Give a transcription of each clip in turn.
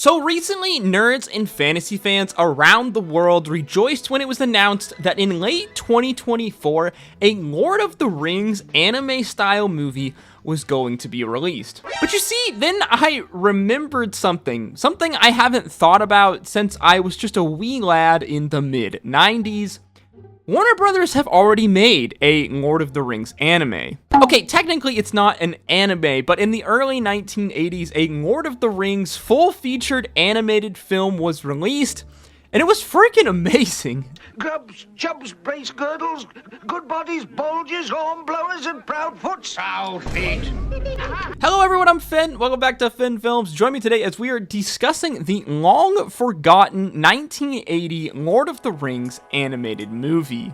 So recently, nerds and fantasy fans around the world rejoiced when it was announced that in late 2024, a Lord of the Rings anime-style movie was going to be released. But you see, then I remembered something I haven't thought about since I was just a wee lad in the mid-90s. Warner Brothers have already made a Lord of the Rings anime. Okay, technically it's not an anime, but in the early 1980s, a Lord of the Rings full-featured animated film was released, and it was freaking amazing. Grubs, chubs, brace girdles, good bodies, bulges, horn blowers, and proud foots. Proud feet. Hello everyone, I'm Finn. Welcome back to Finn Films. Join me today as we are discussing the long-forgotten 1980 Lord of the Rings animated movie.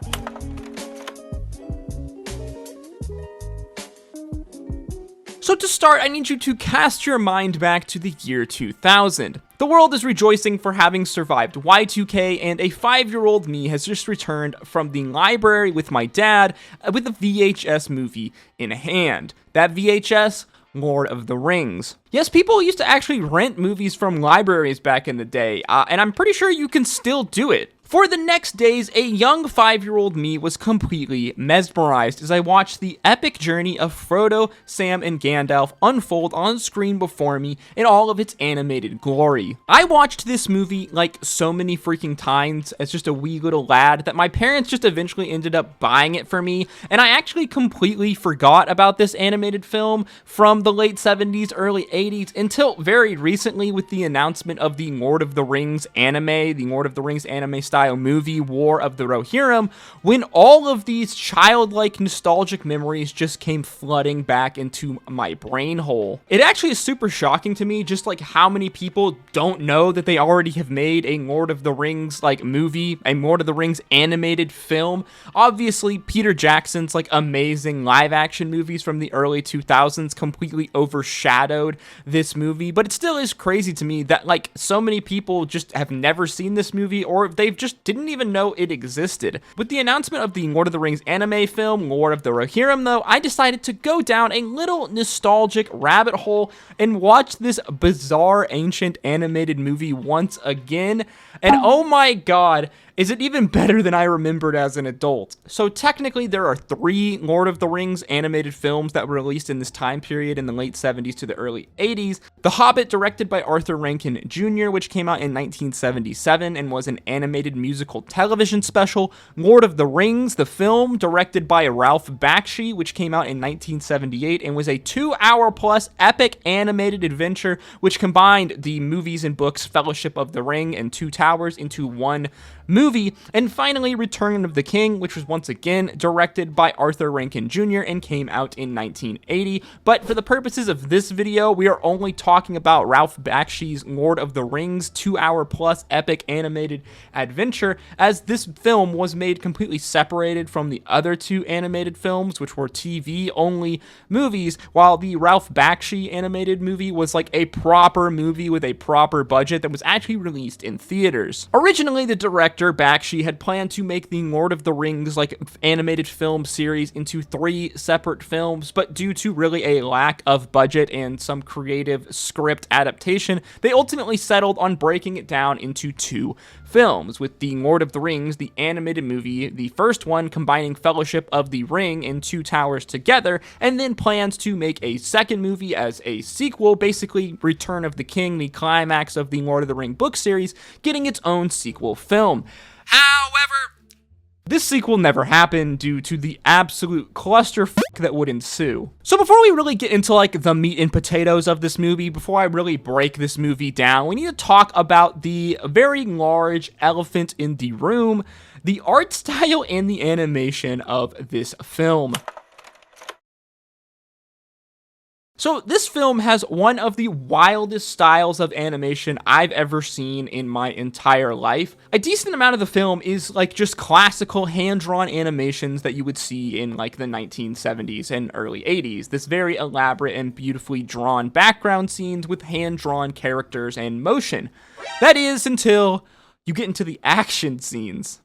So to start, I need you to cast your mind back to the year 2000. The world is rejoicing for having survived Y2K, and a 5-year-old me has just returned from the library with my dad with a VHS movie in hand. That VHS? Lord of the Rings. Yes, people used to actually rent movies from libraries back in the day, and I'm pretty sure you can still do it. For the next days, a young 5-year-old me was completely mesmerized as I watched the epic journey of Frodo, Sam, and Gandalf unfold on screen before me in all of its animated glory. I watched this movie like so many freaking times as just a wee little lad that my parents just eventually ended up buying it for me, and I actually completely forgot about this animated film from the late 70s, early 80s until very recently with the announcement of the Lord of the Rings anime, the Lord of the Rings anime style movie War of the Rohirrim, when all of these childlike nostalgic memories just came flooding back into my brain hole. It actually is super shocking to me just like how many people don't know that they already have made a Lord of the Rings like movie, a Lord of the Rings animated film. Obviously, Peter Jackson's like amazing live action movies from the early 2000s completely overshadowed this movie, but it still is crazy to me that like so many people just have never seen this movie, or they've just didn't even know it existed. With the announcement of the Lord of the Rings anime film, Lord of the Rohirrim, though, I decided to go down a little nostalgic rabbit hole and watch this bizarre ancient animated movie once again. And oh my god, is it even better than I remembered as an adult? So technically there are 3 Lord of the Rings animated films that were released in this time period in the late 70s to the early 80s. The Hobbit, directed by Arthur Rankin Jr., which came out in 1977 and was an animated musical television special. Lord of the Rings, the film, directed by Ralph Bakshi, which came out in 1978 and was a 2-hour plus epic animated adventure which combined the movies and books Fellowship of the Ring and Two Towers into one movie. And finally, Return of the King, which was once again directed by Arthur Rankin Jr. and came out in 1980. But for the purposes of this video, we are only talking about Ralph Bakshi's Lord of the Rings 2-hour plus epic animated adventure, as this film was made completely separated from the other 2 animated films, which were TV-only movies, while the Ralph Bakshi animated movie was like a proper movie with a proper budget that was actually released in theaters. Originally, the director Bakshi had planned to make the Lord of the Rings like animated film series into 3 separate films, but due to really a lack of budget and some creative script adaptation, they ultimately settled on breaking it down into 2 films, with the Lord of the Rings, the animated movie, the first one combining Fellowship of the Ring and Two Towers together, and then plans to make a second movie as a sequel, basically Return of the King, the climax of the Lord of the Ring book series, getting its own sequel film. However, this sequel never happened due to the absolute clusterfuck that would ensue. So before we really get into like the meat and potatoes of this movie, before I really break this movie down, we need to talk about the very large elephant in the room, the art style and the animation of this film. So this film has one of the wildest styles of animation I've ever seen in my entire life. A decent amount of the film is like just classical hand-drawn animations that you would see in like the 1970s and early 80s. This very elaborate and beautifully drawn background scenes with hand-drawn characters and motion. That is until you get into the action scenes.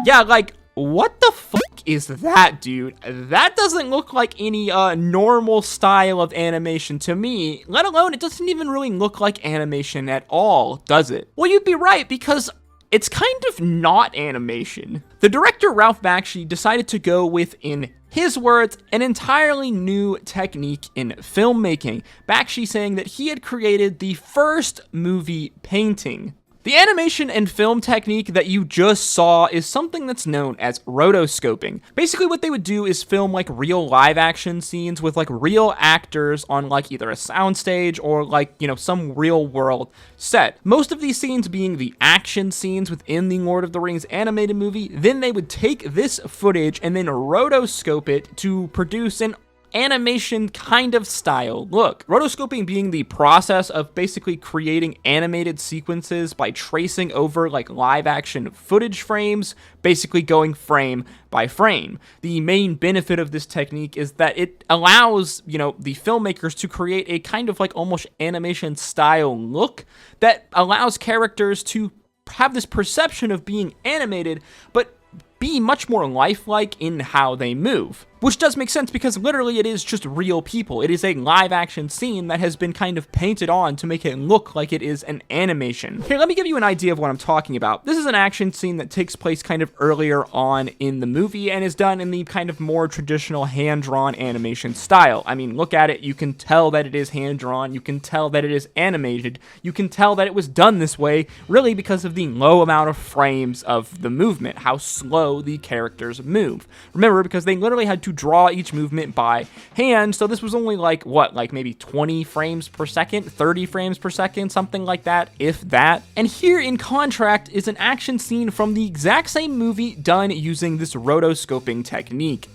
Yeah, like, what the fuck is that, dude? That doesn't look like any normal style of animation to me, let alone it doesn't even really look like animation at all, does it? Well, you'd be right, because it's kind of not animation. The director, Ralph Bakshi, decided to go with, in his words, an entirely new technique in filmmaking. Bakshi saying that he had created the first movie painting. The animation and film technique that you just saw is something that's known as rotoscoping. Basically what they would do is film like real live action scenes with like real actors on like either a soundstage or like, you know, some real world set. Most of these scenes being the action scenes within the Lord of the Rings animated movie. Then they would take this footage and then rotoscope it to produce an animation kind of style look. Rotoscoping being the process of basically creating animated sequences by tracing over like live action footage frames, basically going frame by frame. The main benefit of this technique is that it allows, you know, the filmmakers to create a kind of like almost animation style look that allows characters to have this perception of being animated, but be much more lifelike in how they move. Which does make sense because literally it is just real people. It is a live action scene that has been kind of painted on to make it look like it is an animation. Here, let me give you an idea of what I'm talking about. This is an action scene that takes place kind of earlier on in the movie and is done in the kind of more traditional hand-drawn animation style. I mean, look at it, you can tell that it is hand-drawn, you can tell that it is animated, you can tell that it was done this way really because of the low amount of frames of the movement, how slow the characters move. Remember, because they literally had to draw each movement by hand, so this was only like, what, like maybe 20 frames per second, 30 frames per second, something like that, if that. And here in contrast is an action scene from the exact same movie done using this rotoscoping technique.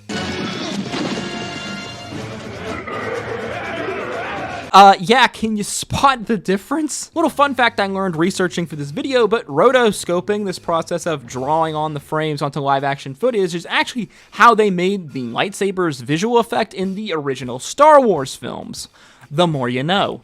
Yeah, can you spot the difference? Little fun fact I learned researching for this video, but rotoscoping, this process of drawing on the frames onto live action footage, is actually how they made the lightsaber's visual effect in the original Star Wars films. The more you know.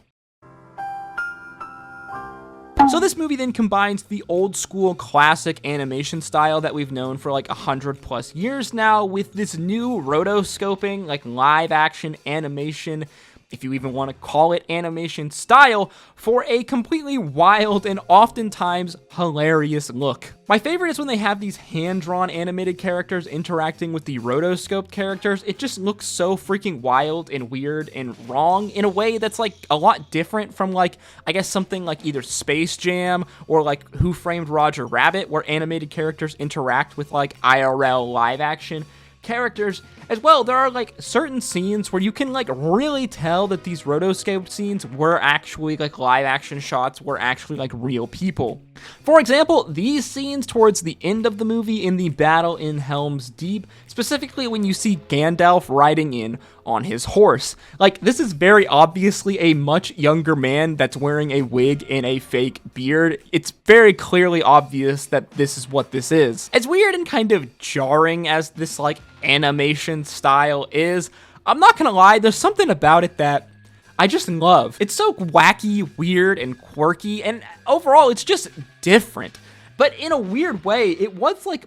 So this movie then combines the old school classic animation style that we've known for like 100+ years now with this new rotoscoping, like live action animation, if you even want to call it animation style, for a completely wild and oftentimes hilarious look. My favorite is when they have these hand-drawn animated characters interacting with the rotoscoped characters. It just looks so freaking wild and weird and wrong in a way that's like a lot different from like, I guess something like either Space Jam or like Who Framed Roger Rabbit, where animated characters interact with like IRL live action characters. As well, there are like certain scenes where you can like really tell that these rotoscoped scenes were actually like live action shots, were actually like real people. For example, these scenes towards the end of the movie in the battle in Helm's Deep, specifically when you see Gandalf riding in on his horse. Like, this is very obviously a much younger man that's wearing a wig and a fake beard. It's very clearly obvious that this is what this is. As weird and kind of jarring as this like animation style is, I'm not gonna lie, there's something about it that I just love. It's so wacky, weird, and quirky, and overall it's just different. But in a weird way, it was like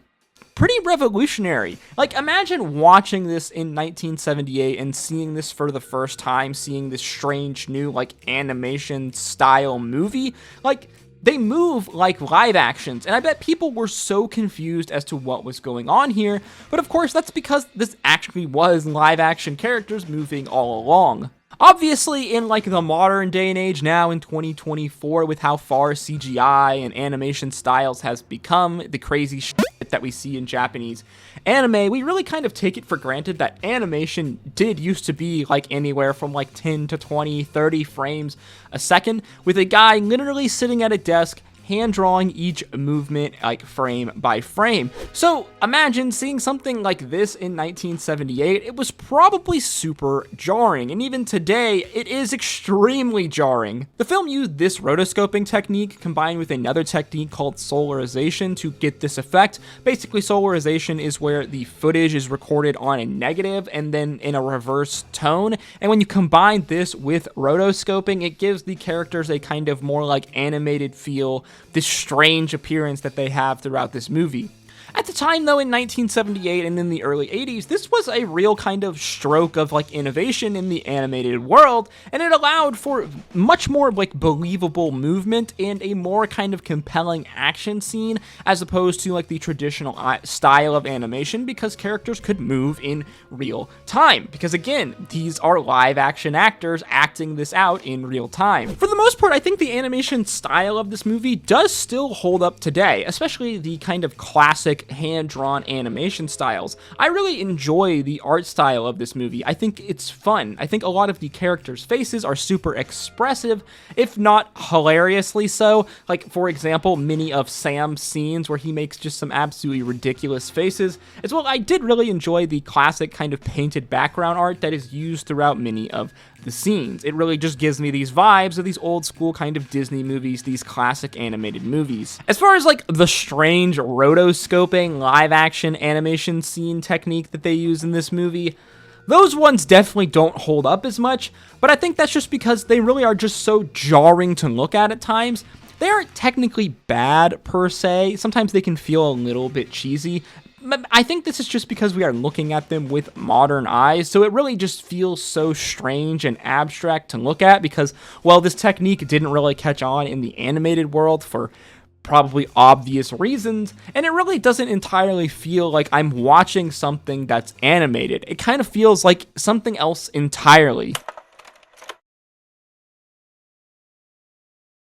pretty revolutionary. Like, imagine watching this in 1978 and seeing this for the first time, seeing this strange new like animation style movie. Like, they move like live actions, and I bet people were so confused as to what was going on here, but of course that's because this actually was live action characters moving all along. Obviously, in like the modern day and age now in 2024, with how far CGI and animation styles has become, the crazy shit that we see in Japanese anime, we really kind of take it for granted that animation did used to be like anywhere from like 10 to 20, 30 frames a second, with a guy literally sitting at a desk hand drawing each movement like frame by frame. So imagine seeing something like this in 1978. It was probably super jarring, and even today it is extremely jarring. The film used this rotoscoping technique combined with another technique called solarization to get this effect. Basically, solarization is where the footage is recorded on a negative and then in a reverse tone, and when you combine this with rotoscoping, it gives the characters a kind of more like animated feel, this strange appearance that they have throughout this movie. At the time, though, in 1978 and in the early 80s, this was a real kind of stroke of like innovation in the animated world, and it allowed for much more like believable movement and a more kind of compelling action scene as opposed to like the traditional style of animation, because characters could move in real time. Because again, these are live action actors acting this out in real time. For the most part, I think the animation style of this movie does still hold up today, especially the kind of classic hand-drawn animation styles. I really enjoy the art style of this movie. I think it's fun. I think a lot of the characters' faces are super expressive, if not hilariously so. Like, for example, many of Sam's scenes where he makes just some absolutely ridiculous faces. As well, I did really enjoy the classic kind of painted background art that is used throughout many of the scenes. It really just gives me these vibes of these old school kind of Disney movies, these classic animated movies. As far as like the strange rotoscoping live action animation scene technique that they use in this movie, those ones definitely don't hold up as much, but I think that's just because they really are just so jarring to look at times. They aren't technically bad per se. Sometimes they can feel a little bit cheesy. I think this is just because we are looking at them with modern eyes, so it really just feels so strange and abstract to look at because, well, this technique didn't really catch on in the animated world for probably obvious reasons, and it really doesn't entirely feel like I'm watching something that's animated. It kind of feels like something else entirely.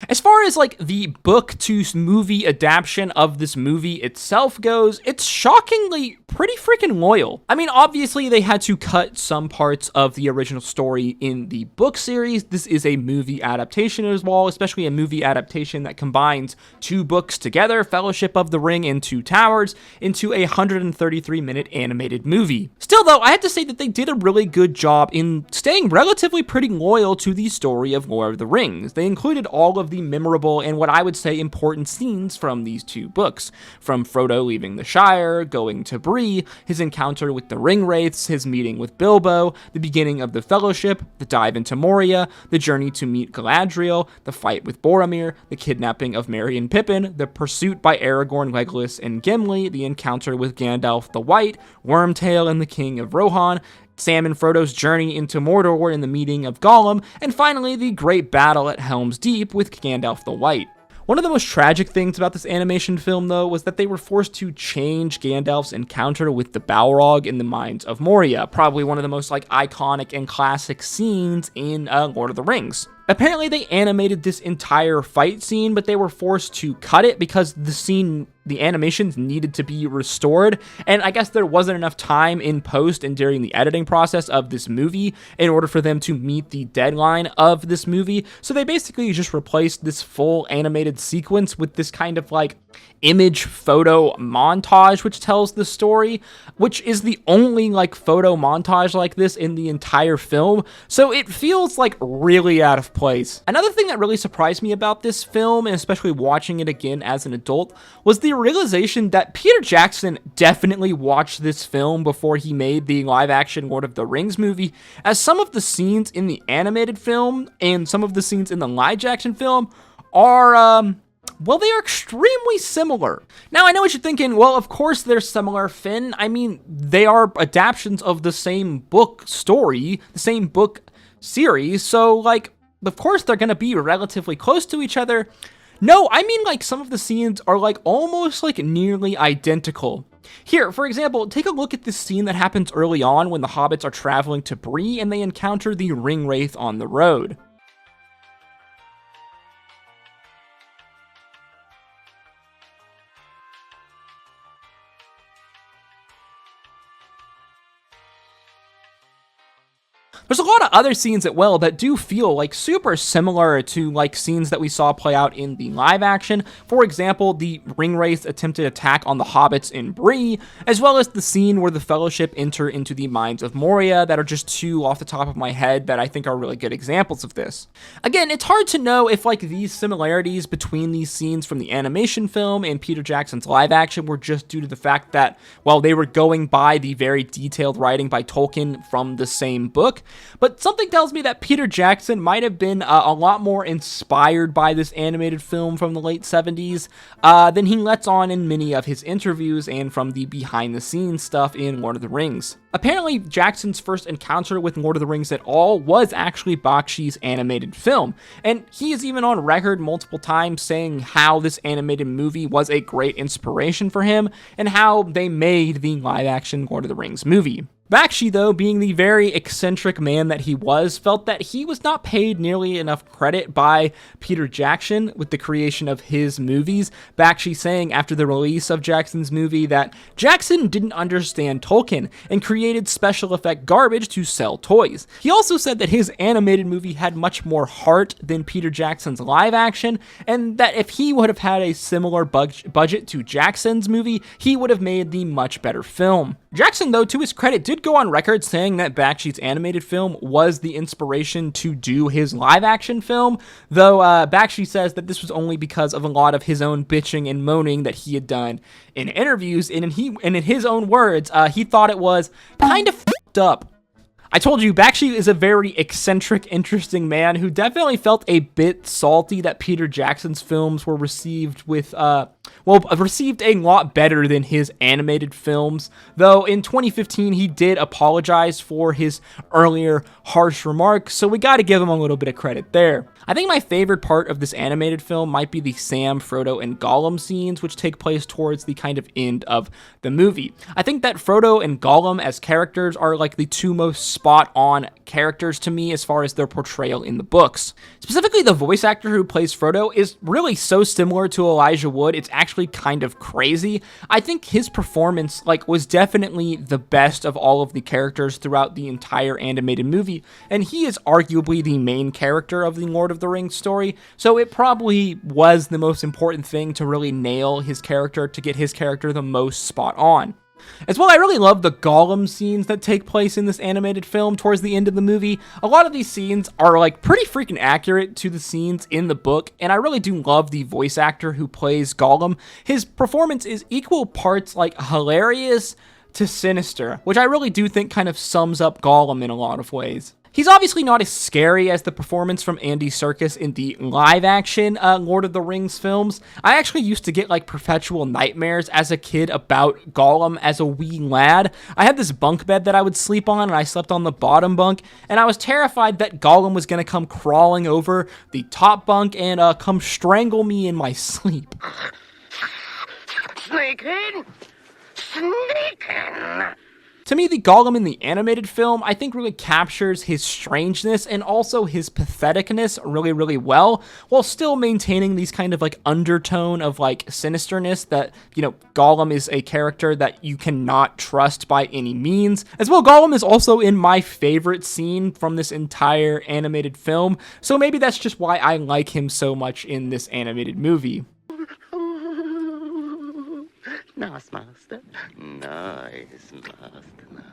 As far as like the book to movie adaptation of this movie itself goes, it's shockingly pretty freaking loyal. I mean, obviously they had to cut some parts of the original story in the book series. This is a movie adaptation as well, especially a movie adaptation that combines two books together, Fellowship of the Ring and Two Towers, into a 133-minute animated movie. Still though, I have to say that they did a really good job in staying relatively pretty loyal to the story of Lord of the Rings. They included all of the memorable and what I would say important scenes from these two books, from Frodo leaving the Shire, going to Bree, his encounter with the Ringwraiths, his meeting with Bilbo, the beginning of the Fellowship, the dive into Moria, the journey to meet Galadriel, the fight with Boromir, the kidnapping of Merry and Pippin, the pursuit by Aragorn, Legolas, and Gimli, the encounter with Gandalf the White, Wormtail and the King of Rohan, Sam and Frodo's journey into Mordor and the meeting of Gollum, and finally the great battle at Helm's Deep with Gandalf the White. One of the most tragic things about this animation film, though, was that they were forced to change Gandalf's encounter with the Balrog in the Mines of Moria, probably one of the most iconic and classic scenes in Lord of the Rings. Apparently they animated this entire fight scene, but they were forced to cut it because the animations needed to be restored, and I guess there wasn't enough time in post and during the editing process of this movie in order for them to meet the deadline of this movie, so they basically just replaced this full animated sequence with this kind of image photo montage which tells the story, which is the only photo montage like this in the entire film, so it feels really out of place. Another thing that really surprised me about this film, and especially watching it again as an adult, was the realization that Peter Jackson definitely watched this film before he made the live-action Lord of the Rings movie, as some of the scenes in the animated film and some of the scenes in the live-action film are, well, they are extremely similar. Now, I know what you're thinking, well, of course they're similar, Finn. I mean, they are adaptations of the same book story, the same book series, so, of course they're gonna be relatively close to each other. No, I mean, some of the scenes are, almost, nearly identical. Here, for example, take a look at this scene that happens early on when the hobbits are traveling to Bree and they encounter the Ringwraith on the road. There's a lot of other scenes as well that do feel super similar to scenes that we saw play out in the live action. For example, the Ringwraith attempted attack on the hobbits in Bree, as well as the scene where the Fellowship enter into the Mines of Moria, that are just two off the top of my head that I think are really good examples of this. Again, it's hard to know if these similarities between these scenes from the animation film and Peter Jackson's live action were just due to the fact that, well, they were going by the very detailed writing by Tolkien from the same book, But something tells me that Peter Jackson might have been a lot more inspired by this animated film from the late 70s than he lets on in many of his interviews and from the behind-the-scenes stuff in Lord of the Rings. Apparently, Jackson's first encounter with Lord of the Rings at all was actually Bakshi's animated film, and he is even on record multiple times saying how this animated movie was a great inspiration for him, and how they made the live-action Lord of the Rings movie. Bakshi, though, being the very eccentric man that he was, felt that he was not paid nearly enough credit by Peter Jackson with the creation of his movies. Bakshi saying after the release of Jackson's movie that Jackson didn't understand Tolkien and created special effect garbage to sell toys. He also said that his animated movie had much more heart than Peter Jackson's live action, and that if he would have had a similar budget to Jackson's movie, he would have made the much better film. Jackson, though, to his credit, did go on record saying that Bakshi's animated film was the inspiration to do his live-action film, though Bakshi says that this was only because of a lot of his own bitching and moaning that he had done in interviews, and in his own words, he thought it was kind of f***ed up. I told you, Bakshi is a very eccentric, interesting man who definitely felt a bit salty that Peter Jackson's films were received received a lot better than his animated films, though in 2015 he did apologize for his earlier harsh remarks, so we gotta give him a little bit of credit there. I think my favorite part of this animated film might be the Sam, Frodo, and Gollum scenes, which take place towards the kind of end of the movie. I think that Frodo and Gollum as characters are like the two most spot-on characters to me as far as their portrayal in the books. Specifically, the voice actor who plays Frodo is really so similar to Elijah Wood, it's actually kind of crazy. I think his performance was definitely the best of all of the characters throughout the entire animated movie, and he is arguably the main character of the Lord of the Rings story, so it probably was the most important thing to really nail his character, to get his character the most spot on. As well, I really love the Gollum scenes that take place in this animated film towards the end of the movie. A lot of these scenes are pretty freaking accurate to the scenes in the book, and I really do love the voice actor who plays Gollum. His performance is equal parts hilarious to sinister, which I really do think kind of sums up Gollum in a lot of ways. He's obviously not as scary as the performance from Andy Serkis in the live-action Lord of the Rings films. I actually used to get perpetual nightmares as a kid about Gollum as a wee lad. I had this bunk bed that I would sleep on, and I slept on the bottom bunk, and I was terrified that Gollum was going to come crawling over the top bunk and come strangle me in my sleep. Sneak in! Sneak in! To me, the Gollum in the animated film, I think really captures his strangeness and also his patheticness really, really well, while still maintaining these kind of undertone of sinisterness that, Gollum is a character that you cannot trust by any means. As well, Gollum is also in my favorite scene from this entire animated film, so maybe that's just why I like him so much in this animated movie. Nice, master. Nice, master. Nice.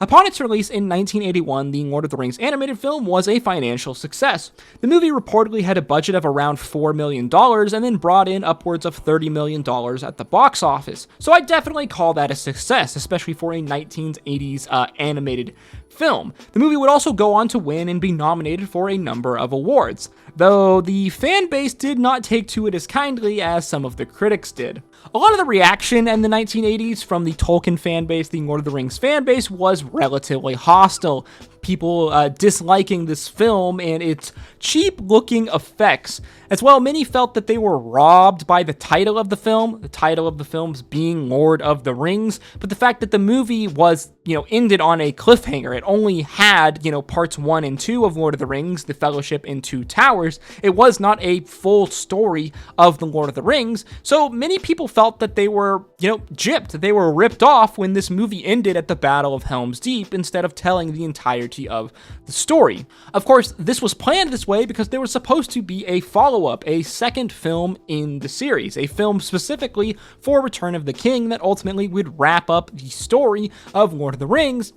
Upon its release in 1981, the Lord of the Rings animated film was a financial success. The movie reportedly had a budget of around $4 million and then brought in upwards of $30 million at the box office. So I definitely call that a success, especially for a 1980s animated film. The movie would also go on to win and be nominated for a number of awards, though the fan base did not take to it as kindly as some of the critics did. A lot of the reaction in the 1980s from the Tolkien fan base, the Lord of the Rings fan base, was relatively hostile. People disliking this film and its cheap-looking effects. As well, many felt that they were robbed by the title of the films being Lord of the Rings, but the fact that the movie was, ended on a cliffhanger. It only had, parts 1 and 2 of Lord of the Rings, The Fellowship and Two Towers. It was not a full story of the Lord of the Rings, so many people felt that they were, gypped. They were ripped off when this movie ended at the Battle of Helm's Deep instead of telling the entirety of the story. Of course, this was planned this way because there was supposed to be a follow-up, a second film in the series, a film specifically for Return of the King that ultimately would wrap up the story of Lord of the Rings.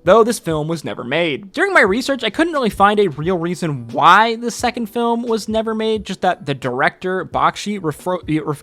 though this film was never made. During my research, I couldn't really find a real reason why the second film was never made, just that the director, Bakshi,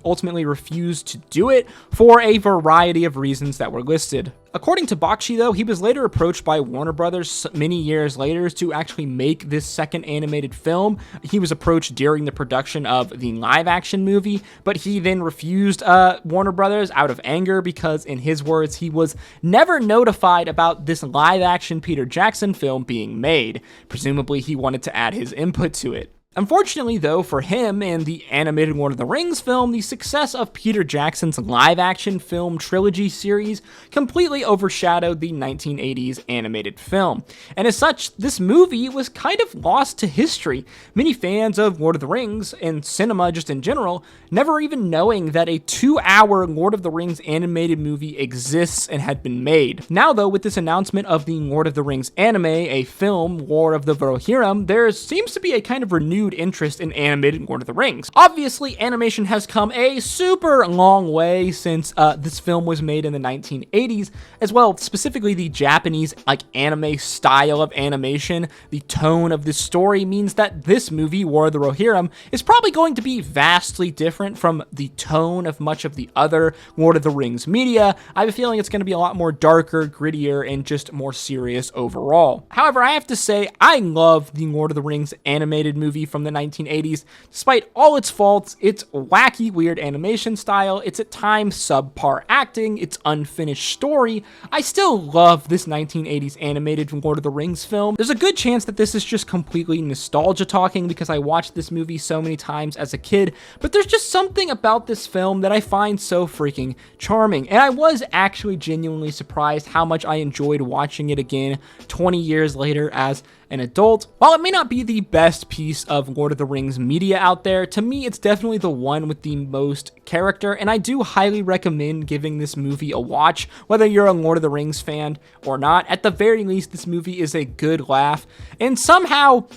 ultimately refused to do it for a variety of reasons that were listed. According to Bakshi, though, he was later approached by Warner Brothers many years later to actually make this second animated film. He was approached during the production of the live-action movie, but he then refused Warner Brothers out of anger because, in his words, he was never notified about this live-action Peter Jackson film being made. Presumably, he wanted to add his input to it. Unfortunately, though, for him and the animated Lord of the Rings film, the success of Peter Jackson's live-action film trilogy series completely overshadowed the 1980s animated film. And as such, this movie was kind of lost to history. Many fans of Lord of the Rings, and cinema just in general, never even knowing that a 2-hour Lord of the Rings animated movie exists and had been made. Now, though, with this announcement of the Lord of the Rings anime, a film, War of the Rohirrim, there seems to be a kind of renewed interest in animated Lord of the Rings. Obviously, animation has come a super long way since this film was made in the 1980s, as well, specifically the Japanese anime style of animation. The tone of this story means that this movie, War of the Rohirrim, is probably going to be vastly different from the tone of much of the other Lord of the Rings media. I have a feeling it's going to be a lot more darker, grittier, and just more serious overall. However, I have to say, I love the Lord of the Rings animated movie from the 1980s. Despite all its faults, its wacky, weird animation style, its at times subpar acting, its unfinished story, I still love this 1980s animated Lord of the Rings film. There's a good chance that this is just completely nostalgia talking because I watched this movie so many times as a kid, but there's just something about this film that I find so freaking charming, and I was actually genuinely surprised how much I enjoyed watching it again 20 years later as an adult. While it may not be the best piece of Lord of the Rings media out there, to me it's definitely the one with the most character, and I do highly recommend giving this movie a watch, whether you're a Lord of the Rings fan or not. At the very least, this movie is a good laugh, and somehow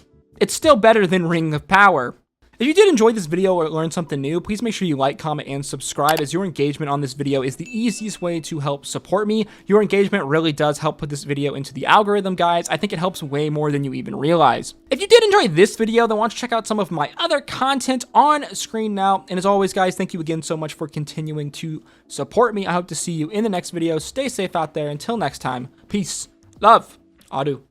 it's still better than Ring of Power. If you did enjoy this video or learn something new, please make sure you like, comment, and subscribe, as your engagement on this video is the easiest way to help support me. Your engagement really does help put this video into the algorithm, guys. I think it helps way more than you even realize. If you did enjoy this video, then why don't you check out some of my other content on screen now. And as always, guys, thank you again so much for continuing to support me. I hope to see you in the next video. Stay safe out there. Until next time, peace, love, adu.